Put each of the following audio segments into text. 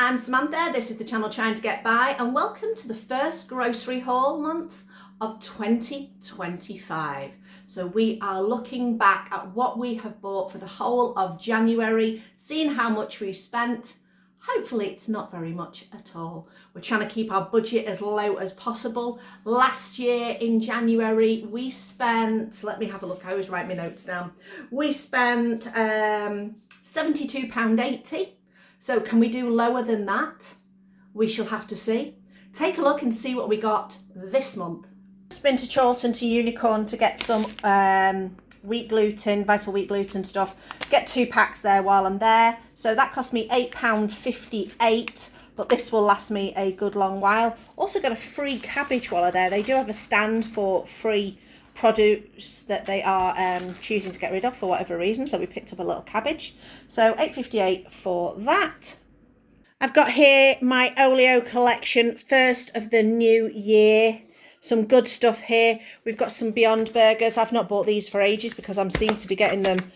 I'm Samantha, this is the channel Trying to Get By, and welcome to the first grocery haul month of 2025. So we are looking back at what we have bought for the whole of January, seeing how much we've spent. Hopefully it's not very much at all. We're trying to keep our budget as low as possible. Last year in January we spent, let me have a look, I always write my notes down. We spent £72.80. So can we do lower than that? We shall have to see. Take a look and see what we got this month. Just been to Chorlton to Unicorn to get some wheat gluten, vital wheat gluten stuff. Get 2 packs there while I'm there. So that cost me £8.58, but this will last me a good long while. Also got a free cabbage while I'm there. They do have a stand for free produce that they are choosing to get rid of for whatever reason, so we picked up a little cabbage. So £8.58 for that. I've got here my Olio collection, first of the new year. Some good stuff here. We've got some Beyond Burgers. I've not bought these for ages because I'm seem to be getting them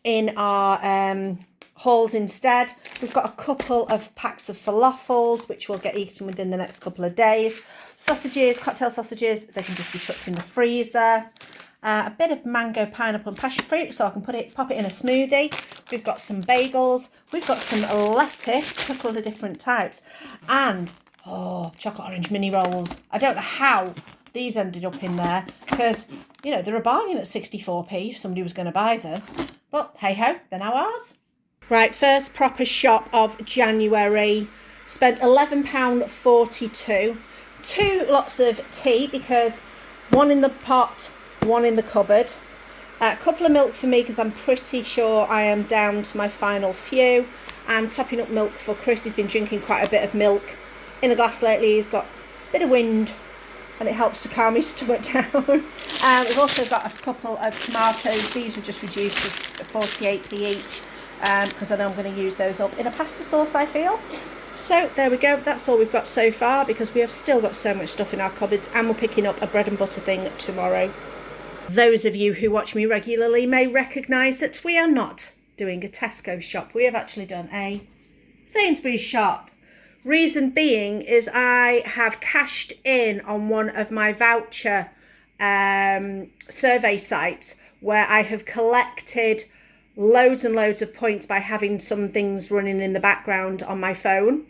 in our hauls instead. We've got a couple of packs of falafels, which will get eaten within the next couple of days. Sausages, cocktail sausages, they can just be chucked in the freezer. A bit of mango, pineapple and passion fruit, so I can pop it in a smoothie. We've got some bagels. We've got some lettuce, a couple of different types. And, chocolate orange mini rolls. I don't know how these ended up in there because, you know, they're a bargain at 64p if somebody was going to buy them. But hey-ho, they're now ours. Right, first proper shop of January. Spent £11.42. 2 lots of tea because one in the pot, one in the cupboard. A couple of milk for me because I'm pretty sure I am down to my final few. And topping up milk for Chris. He's been drinking quite a bit of milk in a glass lately. He's got a bit of wind and it helps to calm his stomach down. We've also got a couple of tomatoes. These were just reduced to 48p each because I know I'm going to use those up in a pasta sauce, I feel. So there we go, that's all we've got so far because we have still got so much stuff in our cupboards and we're picking up a bread and butter thing tomorrow. Those of you who watch me regularly may recognise that we are not doing a Tesco shop. We have actually done a Sainsbury's shop. Reason being is I have cashed in on one of my voucher survey sites where I have collected loads and loads of points by having some things running in the background on my phone,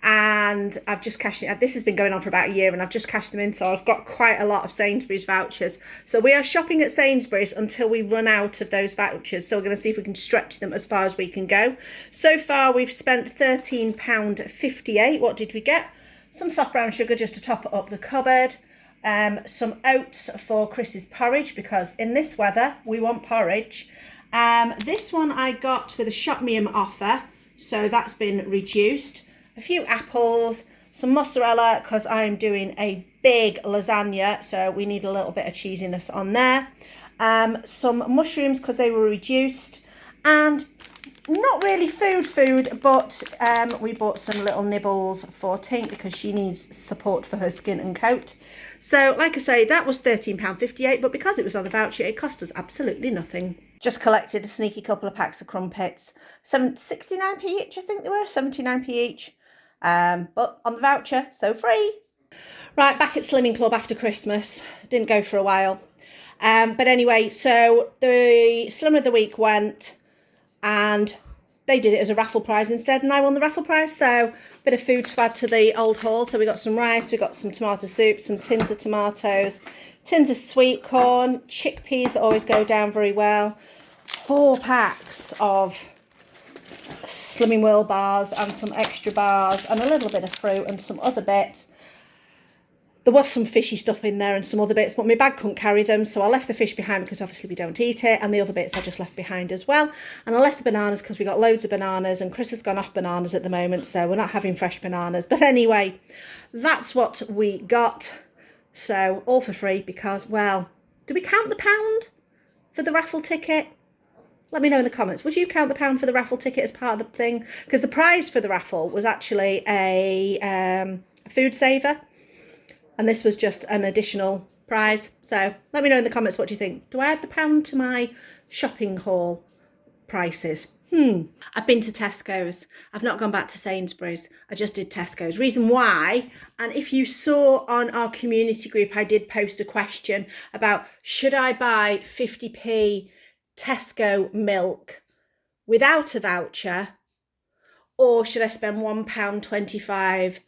and I've just cashed it. This has been going on for about a year and I've just cashed them in, so I've got quite a lot of Sainsbury's vouchers. So we are shopping at Sainsbury's until we run out of those vouchers, so we're going to see if we can stretch them as far as we can go. So far we've spent £13.58. What did we get? Some soft brown sugar just to top up the cupboard. Some oats for Chris's porridge because in this weather we want porridge. This one I got with a Shopmium offer, so that's been reduced. A few apples, some mozzarella because I'm doing a big lasagna, so we need a little bit of cheesiness on there. Some mushrooms because they were reduced, and not really food, but we bought some little nibbles for Tink because she needs support for her skin and coat. So like I say, that was £13.58, but because it was on a voucher, it cost us absolutely nothing. Just collected a sneaky couple of packs of crumpets, 69p each, I think they were, 79p each, but on the voucher, so free. Right, back at Slimming Club after Christmas, didn't go for a while, but anyway, so the Slim of the Week went, and they did it as a raffle prize instead, and I won the raffle prize, so a bit of food to add to the old haul. So we got some rice, we got some tomato soup, some tins of tomatoes, tins of sweet corn, chickpeas that always go down very well, 4 packs of Slimming World bars and some extra bars and a little bit of fruit and some other bits. There was some fishy stuff in there and some other bits, but my bag couldn't carry them, so I left the fish behind because obviously we don't eat it, and the other bits I just left behind as well. And I left the bananas because we got loads of bananas, and Chris has gone off bananas at the moment, so we're not having fresh bananas. But anyway, that's what we got. So all for free because, well, do we count the £1 for the raffle ticket? Let me know in the comments. Would you count the £1 for the raffle ticket as part of the thing? Because the prize for the raffle was actually a food saver. And this was just an additional prize. So let me know in the comments what you think. Do I add the £1 to my shopping haul prices? I've been to Tesco's. I've not gone back to Sainsbury's. I just did Tesco's. Reason why, and if you saw on our community group, I did post a question about should I buy 50p Tesco milk without a voucher, or should I spend £1.25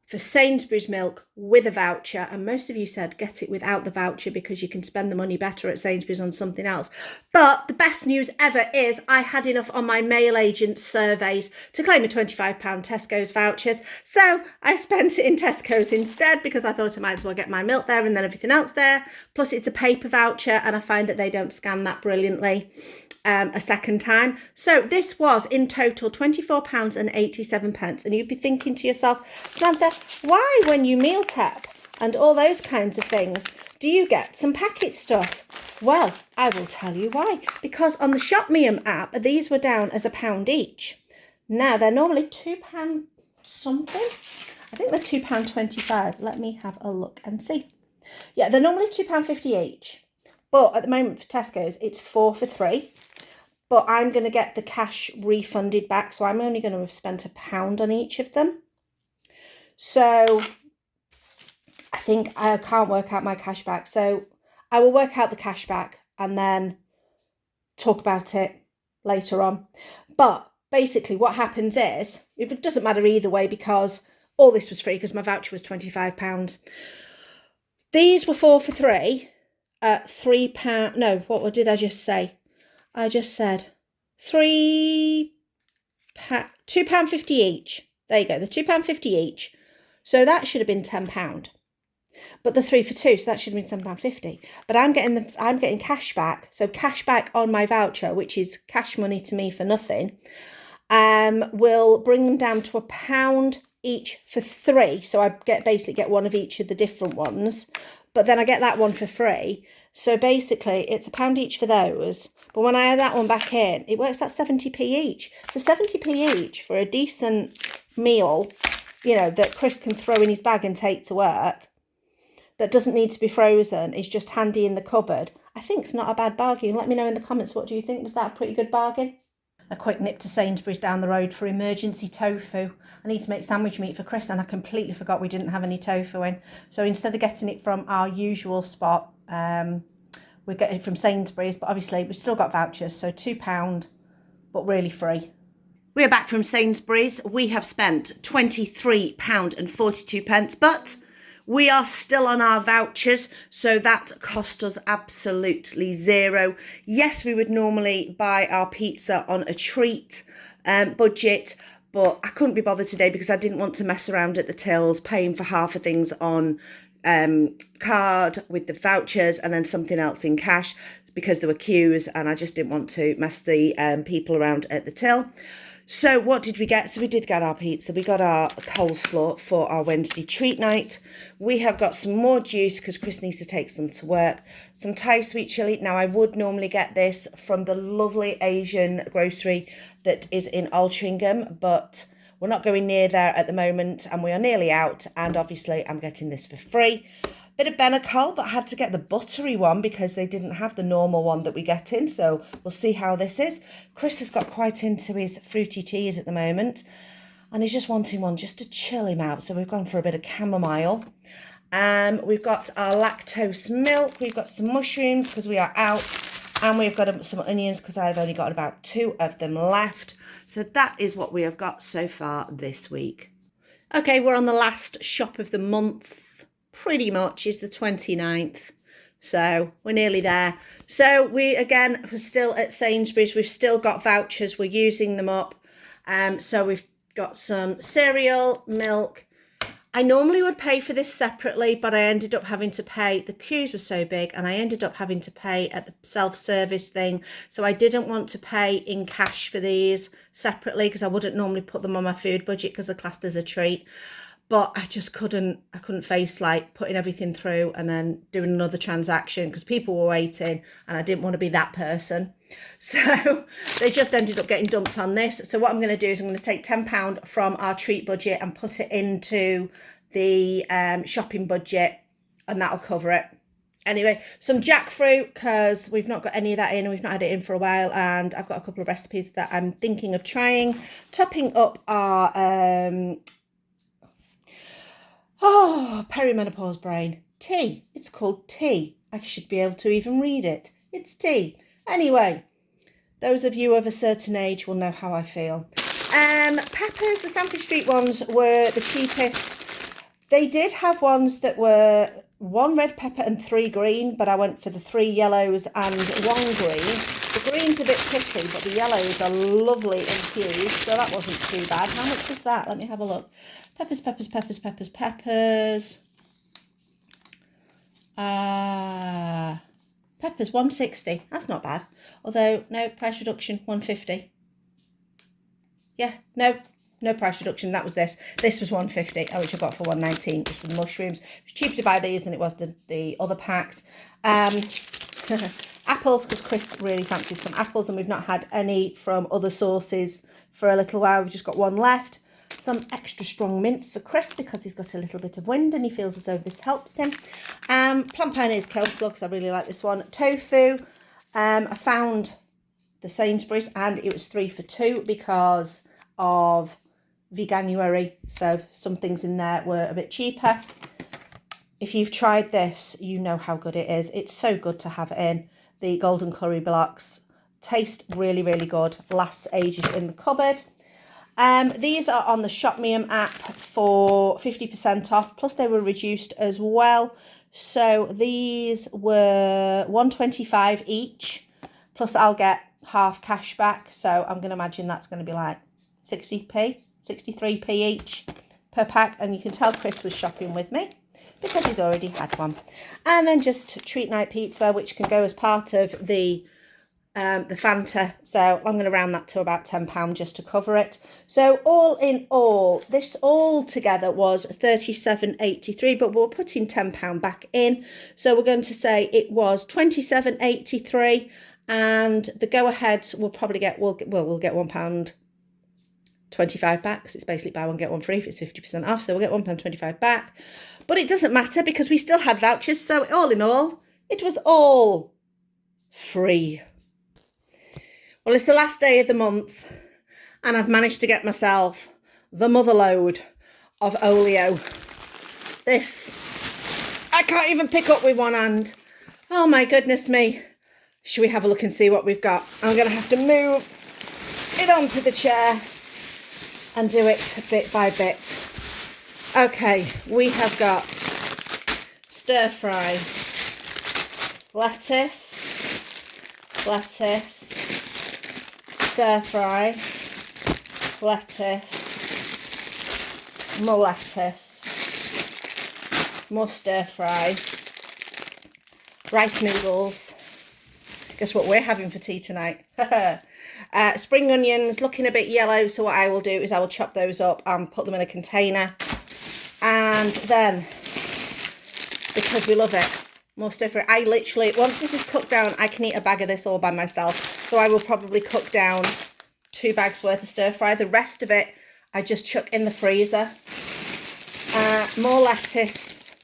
for Sainsbury's milk with a voucher? And most of you said get it without the voucher because you can spend the money better at Sainsbury's on something else. But the best news ever is I had enough on my mail agent surveys to claim a £25 Tesco's vouchers. So I spent it in Tesco's instead because I thought I might as well get my milk there and then everything else there. Plus it's a paper voucher and I find that they don't scan that brilliantly a second time. So this was in total £24.87. And you'd be thinking to yourself, Samantha, why when you meal prep and all those kinds of things do you get some packet stuff? Well, I will tell you why. Because on the Shopmium app, these were down as £1 each. Now they're normally £2 something. I think they're £2.25. Let me have a look and see. Yeah, they're normally £2.50 each. But at the moment for Tesco's, it's 4 for 3. But I'm going to get the cash refunded back. So I'm only going to have spent £1 on each of them. So I think I can't work out my cash back. So I will work out the cash back and then talk about it later on. But basically what happens is, it doesn't matter either way because all this was free because my voucher was £25. These were 4 for 3 at £3. No, what did I just say? I just said £2.50 each. There you go, the £2.50 each. So that should have been £10. But the 3 for 2, so that should have been £7.50. But I'm getting cash back. So cash back on my voucher, which is cash money to me for nothing, will bring them down to £1 each for 3. So I basically get one of each of the different ones. But then I get that one for free. So basically it's £1 each for those. But when I add that one back in, it works out 70p each. So 70p each for a decent meal, you know, that Chris can throw in his bag and take to work, that doesn't need to be frozen, is just handy in the cupboard. I think it's not a bad bargain. Let me know in the comments, what do you think? Was that a pretty good bargain? A quick nip to Sainsbury's down the road for emergency tofu. I need to make sandwich meat for Chris and I completely forgot we didn't have any tofu in. So instead of getting it from our usual spot, we're getting it from Sainsbury's, but obviously we've still got vouchers, so £2, but really free. We're back from Sainsbury's. We have spent £23.42, but we are still on our vouchers, so that cost us absolutely zero. Yes, we would normally buy our pizza on a treat budget, but I couldn't be bothered today because I didn't want to mess around at the tills, paying for half of things on card with the vouchers and then something else in cash because there were queues and I just didn't want to mess the people around at the till. So what did we get? So we did get our pizza. We got our coleslaw for our Wednesday treat night. We have got some more juice because Chris needs to take some to work. Some Thai sweet chilli. Now, I would normally get this from the lovely Asian grocery that is in Altrincham, but we're not going near there at the moment and we are nearly out. And obviously, I'm getting this for free. Bit of Benacol, but I had to get the buttery one because they didn't have the normal one that we get in. So we'll see how this is. Chris has got quite into his fruity teas at the moment. And he's just wanting one just to chill him out. So we've gone for a bit of chamomile. We've got our lactose milk. We've got some mushrooms because we are out. And we've got some onions because I've only got about 2 of them left. So that is what we have got so far this week. Okay, we're on the last shop of the month. Pretty much is the 29th. So we're nearly there. So we're still at Sainsbury's. We've still got vouchers. We're using them up. So we've got some cereal, milk. I normally would pay for this separately, but I ended up having to pay. The queues were so big and I ended up having to pay at the self-service thing. So I didn't want to pay in cash for these separately because I wouldn't normally put them on my food budget because they're classed as a treat. But I just couldn't face like putting everything through and then doing another transaction because people were waiting and I didn't want to be that person. So they just ended up getting dumped on this. So what I'm going to do is I'm going to take £10 from our treat budget and put it into the shopping budget and that'll cover it. Anyway, some jackfruit, because we've not got any of that in and we've not had it in for a while, and I've got a couple of recipes that I'm thinking of trying. Topping up our perimenopause brain. Tea. It's called tea. I should be able to even read it. It's tea. Anyway, those of you of a certain age will know how I feel. Peppers, the Stamford Street ones were the cheapest. They did have ones that were 1 red pepper and 3 green, but I went for the 3 yellows and 1 green. The green's a bit picky, but the yellows are lovely infused, so that wasn't too bad. How much was that? Let me have a look. Peppers. Peppers, 160. That's not bad. Although, no, price reduction, 150. Yeah, no price reduction. That was this. This was 150, which I got for 119, just with mushrooms. It was cheaper to buy these than it was the other packs. Apples, because Chris really fancied some apples, and we've not had any from other sources for a little while. We've just got one left. Some extra strong mints for Chris, because he's got a little bit of wind and he feels as though this helps him. Plum pioneers coleslaw, because I really like this one. Tofu. I found the Sainsbury's and it was 3 for 2 because of Veganuary, so some things in there were a bit cheaper. If you've tried this, you know how good it is. It's so good to have it in. The golden curry blocks taste really, really good. Lasts ages in the cupboard. These are on the Shopmium app for 50% off, plus they were reduced as well. So these were $1.25 each, plus I'll get half cash back. So I'm going to imagine that's going to be like 60p, 63p each per pack. And you can tell Chris was shopping with me because he's already had one. And then just treat night pizza, which can go as part of the Fanta. So I'm going to round that to about £10 just to cover it. So all in all, this all together was £37.83, but we're putting £10 back in. So we're going to say it was £27.83, and the go-aheads will probably get, we'll get £1.25 back, because it's basically buy one get one free if it's 50% off. So we'll get £1.25 back, but it doesn't matter because we still had vouchers. So all in all, it was all free. Well, it's the last day of the month and I've managed to get myself the mother load of Olio. This, I can't even pick up with one hand. Oh my goodness me. Should we have a look and see what we've got? I'm going to have to move it onto the chair and do it bit by bit. Okay, we have got stir fry, lettuce, stir fry, lettuce, more lettuce, more stir fry, rice noodles. Guess what we're having for tea tonight? Spring onions, looking a bit yellow, so what I will do is I will chop those up and put them in a container. And then, because we love it, more stir fry. I literally, once this is cooked down, I can eat a bag of this all by myself. So I will probably cook down 2 bags worth of stir fry. The rest of it, I just chuck in the freezer. More lettuce.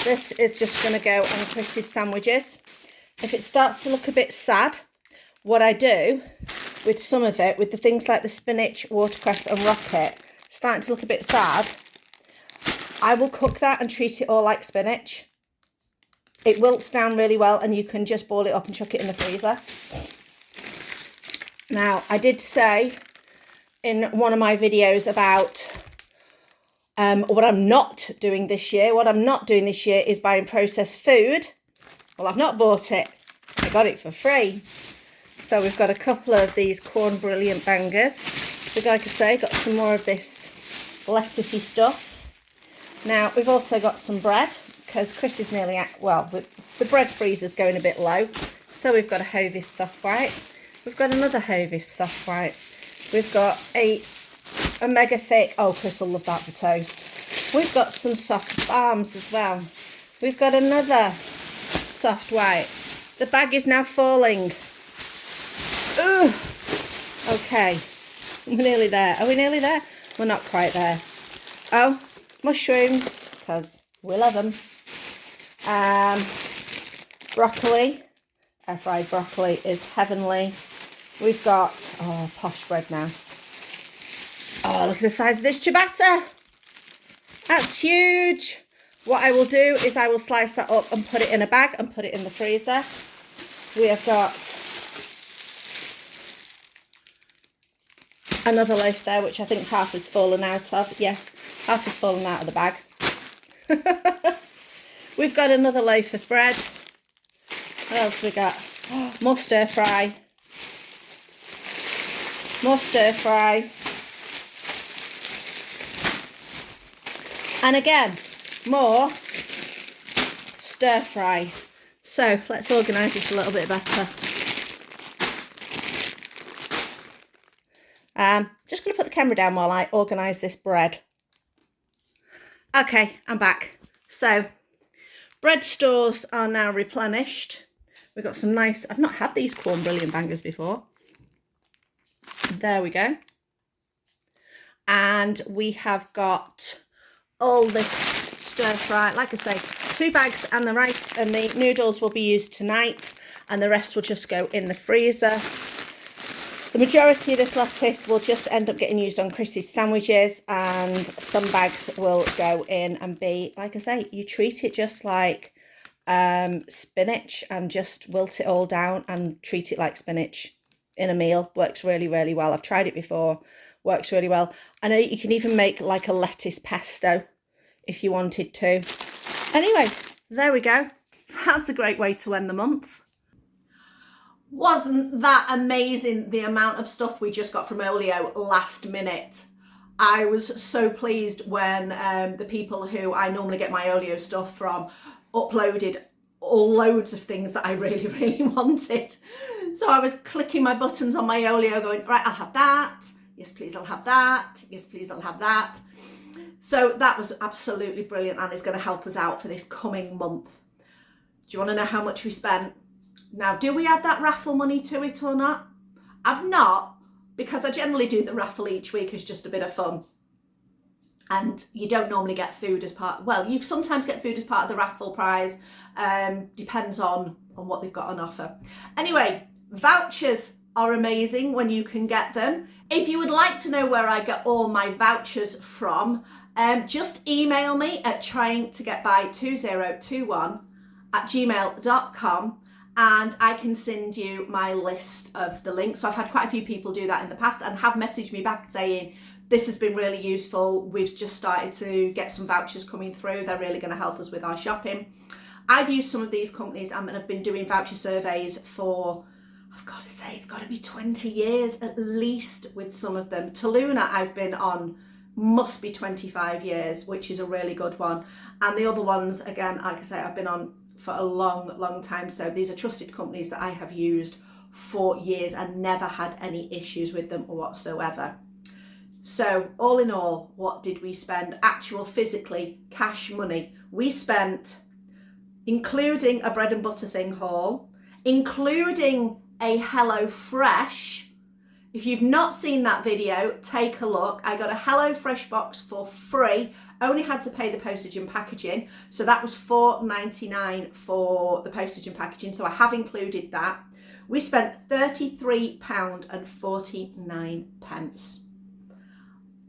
This is just going to go on Chris's sandwiches. If it starts to look a bit sad, what I do with some of it, with the things like the spinach, watercress and rocket, starting to look a bit sad, I will cook that and treat it all like spinach. It wilts down really well and you can just boil it up and chuck it in the freezer. Now, I did say in one of my videos about what I'm not doing this year. What I'm not doing this year is buying processed food. Well, I've not bought it. I got it for free. So we've got a couple of these corn brilliant bangers. Like I say, got some more of this lettucey stuff. Now, we've also got some bread, because Chris is nearly at, well, the bread freezer's going a bit low. So we've got a Hovis soft white. We've got another Hovis soft white. We've got a mega thick, oh, Chris will love that for toast. We've got some soft balms as well. We've got another soft white. The bag is now falling. Ugh. Okay, we're nearly there. Are we nearly there? We're not quite there. Oh, mushrooms, because we love them. Broccoli, air fried broccoli is heavenly. We've got, oh, posh bread now. Oh, look at the size of this ciabatta. That's huge. What I will do is I will slice that up and put it in a bag and put it in the freezer. We have got another loaf there, which I think half has fallen out of. Yes, half has fallen out of the bag. We've got another loaf of bread. What else we got? Oh, more stir fry. More stir fry. And again, more stir fry. So let's organise this a little bit better. Just going to put the camera down while I organise this bread. Okay, I'm back. So bread stores are now replenished. We've got some nice, I've not had these corn brilliant bangers before. There we go. And we have got all this stir fry. Like I say, 2 bags, and the rice and the noodles will be used tonight, and the rest will just go in the freezer. The majority of this lettuce will just end up getting used on Chrissy's sandwiches, and some bags will go in and be, like I say, you treat it just like spinach and just wilt it all down and treat it like spinach in a meal. Works really, really well. I've tried it before. Works really well. I know you can even make like a lettuce pesto if you wanted to. Anyway, there we go. That's a great way to end the month. Wasn't that amazing, the amount of stuff we just got from Olio last minute? I was so pleased when the people who I normally get my Olio stuff from uploaded loads of things that I really, really wanted. So I was clicking my buttons on my Olio going, right, I'll have that. Yes, please, I'll have that. Yes, please, I'll have that. So that was absolutely brilliant, and is going to help us out for this coming month. Do you want to know how much we spent? Now, do we add that raffle money to it or not? I've not, because I generally do the raffle each week as just a bit of fun. And you don't normally get food as part, well, you sometimes get food as part of the raffle prize. Depends on what they've got on offer. Anyway, vouchers are amazing when you can get them. If you would like to know where I get all my vouchers from, just email me at tryingtogetby2021@gmail.com, and I can send you my list of the links. So I've had quite a few people do that in the past and have messaged me back saying, this has been really useful. We've just started to get some vouchers coming through. They're really going to help us with our shopping. I've used some of these companies and have been doing voucher surveys for, I've got to say, it's got to be 20 years at least with some of them. Taluna I've been on must be 25 years, which is a really good one. And the other ones, again, like I say, I've been on for a long, long time. So these are trusted companies that I have used for years and never had any issues with them whatsoever. So all in all, what did we spend? Actual physically cash money. We spent, including a bread and butter thing haul, including a HelloFresh. If you've not seen that video, take a look. I got a HelloFresh box for free. Only had to pay the postage and packaging. So that was $4.99 for the postage and packaging. So I have included that. We spent £33.49.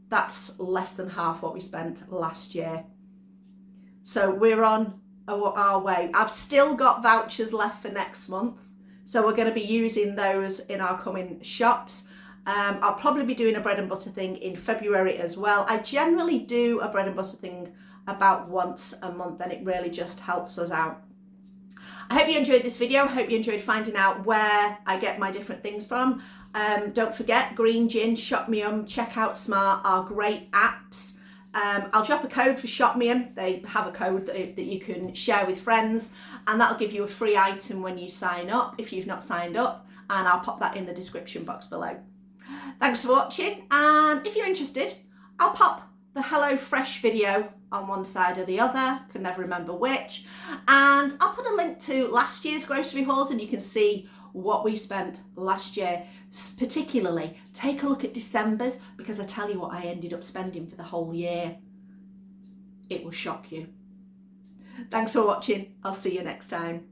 That's less than half what we spent last year. So we're on our way. I've still got vouchers left for next month. So we're going to be using those in our coming shops. I'll probably be doing a bread and butter thing in February as well. I generally do a bread and butter thing about once a month, and it really just helps us out. I hope you enjoyed this video. I hope you enjoyed finding out where I get my different things from. Don't forget, Green Jinn, Shopmium, CheckoutSmart are great apps. I'll drop a code for Shopmium. They have a code that you can share with friends, and that'll give you a free item when you sign up if you've not signed up, and I'll pop that in the description box below. Thanks for watching, and if you're interested, I'll pop the HelloFresh video on one side or the other, can never remember which, and I'll put a link to last year's grocery hauls and you can see what we spent last year. Particularly, take a look at December's, because I tell you what I ended up spending for the whole year. It will shock you. Thanks for watching. I'll see you next time.